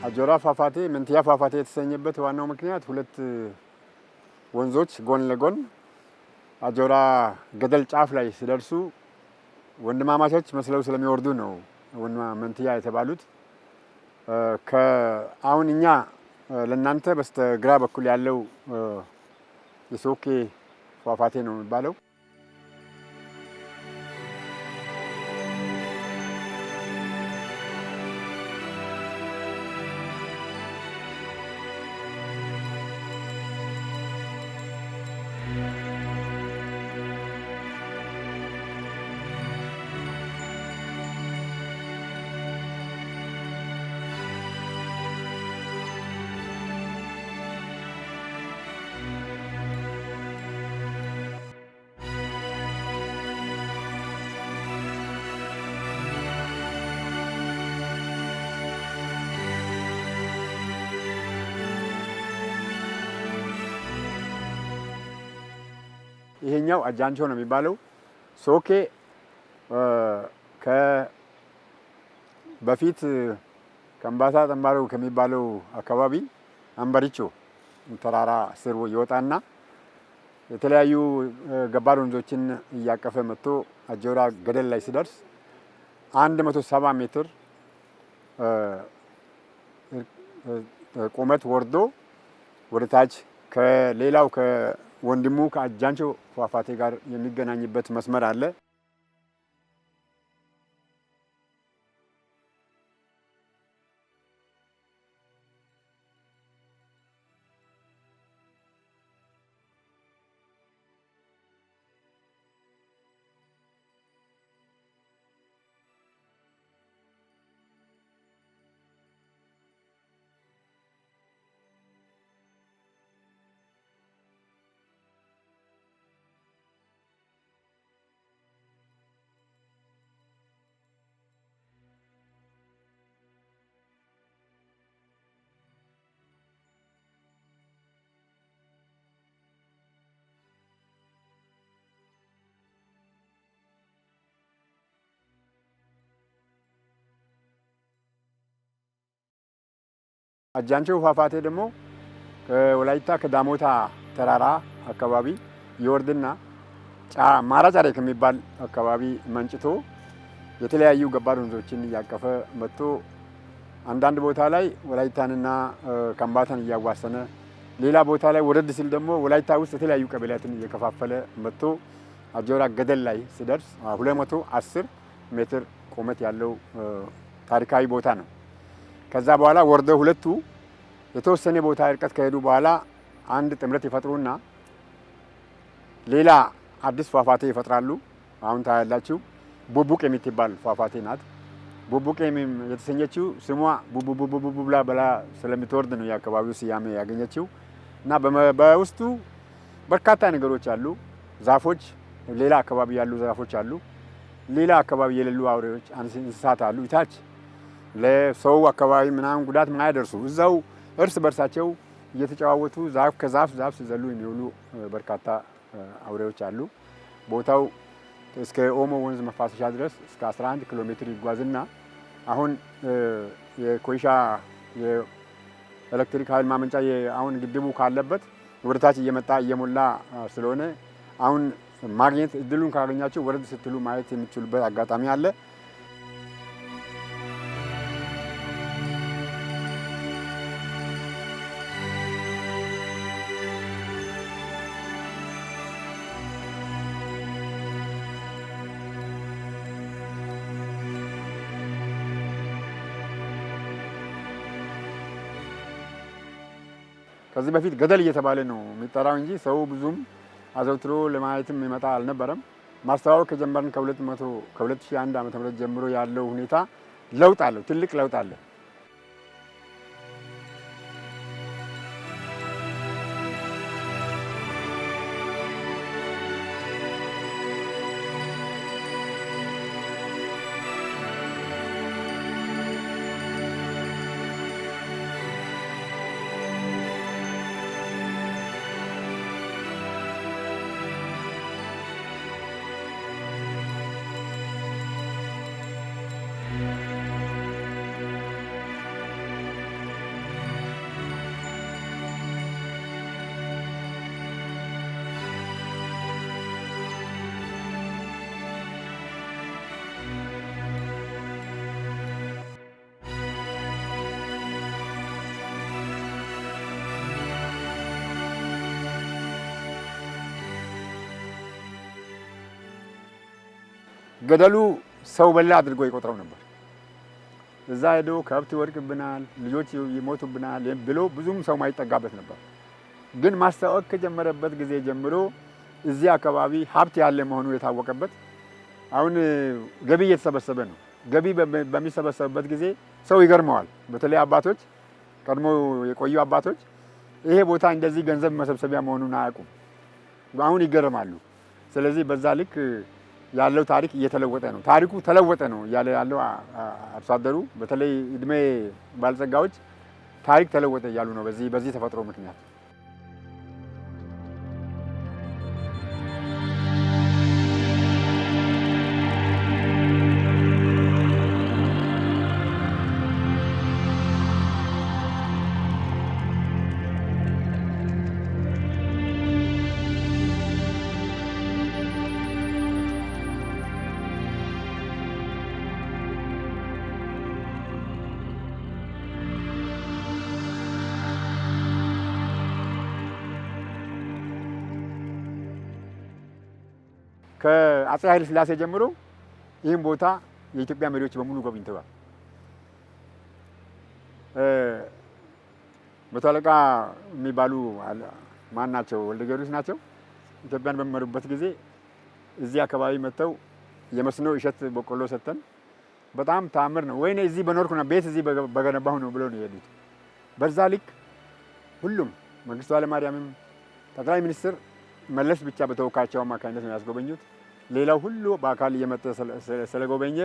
አጆራ ፏፏቴ መንትያ ፏፏቴ የተሰኘበት ዋናው ምክንያት ሁለት ወንዞች ጎን ለጎን አጆራ ገደል ጫፍ ላይ ሲደርሱ ወንድማማቾች መስለው ስለሚወርዱ ነው መንትያ የተባሉት። አሁን እኛ ለእናንተ በስተግራ በኩል ያለው የሶኬ ፏፏቴ ነው የሚባለው። ይሄኛው አጃንቾ ነው የሚባለው። ሶኬ በፊት ከምባታ ጠምባሮ ከሚባለው አካባቢ አንበሪቾ ተራራ ስር ይወጣና የተለያዩ ገባር ወንዞችን እያቀፈ መጥቶ አጆራ ገደል ላይ ሲደርስ 170 ሜትር ቁመት ወርዶ ወደ ታች ከሌላው ከወንድሙ ከአጃንቾ ፏፏቴ ጋር የሚገናኝበት መስመር አለ። አጃንቾ ፏፏቴ ደግሞ ከወላይታ ከዳሞታ ተራራ አካባቢ ይወርድና ማራጫሬ ከሚባል አካባቢ መንጭቶ የተለያዩ ገባር ወንዞችን እያቀፈ መጥቶ አንዳንድ ቦታ ላይ ወላይታንና ከምባታን እያዋሰነ ሌላ ቦታ ላይ ወረድ ሲል ደግሞ ወላይታ ውስጥ የተለያዩ ቀበሌያትን እየከፋፈለ መጥቶ አጆራ ገደል ላይ ሲደርስ 210 ሜትር ቁመት ያለው ታሪካዊ ቦታ ነው። ከዛ በኋላ ወርደው ሁለቱ የተወሰነ ቦታ ርቀት ከሄዱ በኋላ አንድ ጥምረት ይፈጥሩና ሌላ አዲስ ፏፏቴ ይፈጥራሉ። አሁን ታያላችሁ። ቡቡቅ የምትባል ፏፏቴ ናት። ቡቡቅ የተሰኘችው ስሟ ቡቡቡቡ ብላ ስለምትወርድ ነው የአካባቢው ስያሜ ያገኘችው። እና በውስጡ በርካታ ነገሮች አሉ። ዛፎች፣ ሌላ አካባቢ ያሉ ዛፎች አሉ። ሌላ አካባቢ የሌሉ አውሬዎች፣ እንስሳት አሉ። ይታች ለሰው አካባቢ ምናምን ጉዳት ማያደርሱ እዛው እርስ በርሳቸው እየተጨዋወቱ ዛፍ ከዛፍ ሲዘሉ የሚውሉ በርካታ አውሬዎች አሉ። ቦታው እስከ ኦሞ ወንዝ መፋሰሻ ድረስ እስከ 11 ኪሎ ሜትር ይጓዝና አሁን የኮይሻ የኤሌክትሪክ ኃይል ማመንጫ አሁን ግድቡ ካለበት ወደ ታች እየመጣ እየሞላ ስለሆነ አሁን ማግኘት እድሉን ካገኛችሁ ወረድ ስትሉ ማየት የምትችሉበት አጋጣሚ አለ። ከዚህ በፊት ገደል እየተባለ ነው የሚጠራው እንጂ ሰው ብዙም አዘውትሮ ለማየትም ይመጣ አልነበረም። ማስተዋወቅ ከጀመርን ከ2001 ዓ.ም ጀምሮ ያለው ሁኔታ ለውጥ አለው፣ ትልቅ ለውጥ አለ። ገደሉ ሰው በላ አድርጎ ይቆጥረው ነበር። እዛ ሄዶ ከብት ይወድቅብናል፣ ልጆች ይሞቱብናል ብሎ ብዙም ሰው ማይጠጋበት ነበር። ግን ማስታወቅ ከጀመረበት ጊዜ ጀምሮ እዚህ አካባቢ ሀብት ያለ መሆኑ የታወቀበት አሁን ገቢ እየተሰበሰበ ነው። ገቢ በሚሰበሰብበት ጊዜ ሰው ይገርመዋል። በተለይ አባቶች፣ ቀድሞ የቆዩ አባቶች ይሄ ቦታ እንደዚህ ገንዘብ መሰብሰቢያ መሆኑን አያውቁም። አሁን ይገርማሉ። ስለዚህ በዛ ልክ ያለው ታሪክ እየተለወጠ ነው። ታሪኩ ተለወጠ ነው እያለ ያለው አርሶ አደሩ፣ በተለይ እድሜ ባለጸጋዎች ታሪክ ተለወጠ እያሉ ነው በዚህ ተፈጥሮ ምክንያት። ከአፄ ኃይለ ሥላሴ ጀምሮ ይህን ቦታ የኢትዮጵያ መሪዎች በሙሉ ጎብኝተዋል። መቶ አለቃ የሚባሉ ማን ናቸው? ወልደ ጊዮርጊስ ናቸው። ኢትዮጵያን በሚመሩበት ጊዜ እዚህ አካባቢ መጥተው የመስኖ እሸት በቆሎ ሰጥተን በጣም ተአምር ነው፣ ወይኔ እዚህ በኖርኩና ቤት እዚህ በገነባሁ ነው ብለው ነው የሄዱት። በዛ ልክ ሁሉም መንግስቱ ኃይለማርያምም ጠቅላይ ሚኒስትር መለስ ብቻ በተወካያቸው አማካኝነት ነው ያስጎበኙት። ሌላው ሁሉ በአካል እየመጣ ስለጎበኘ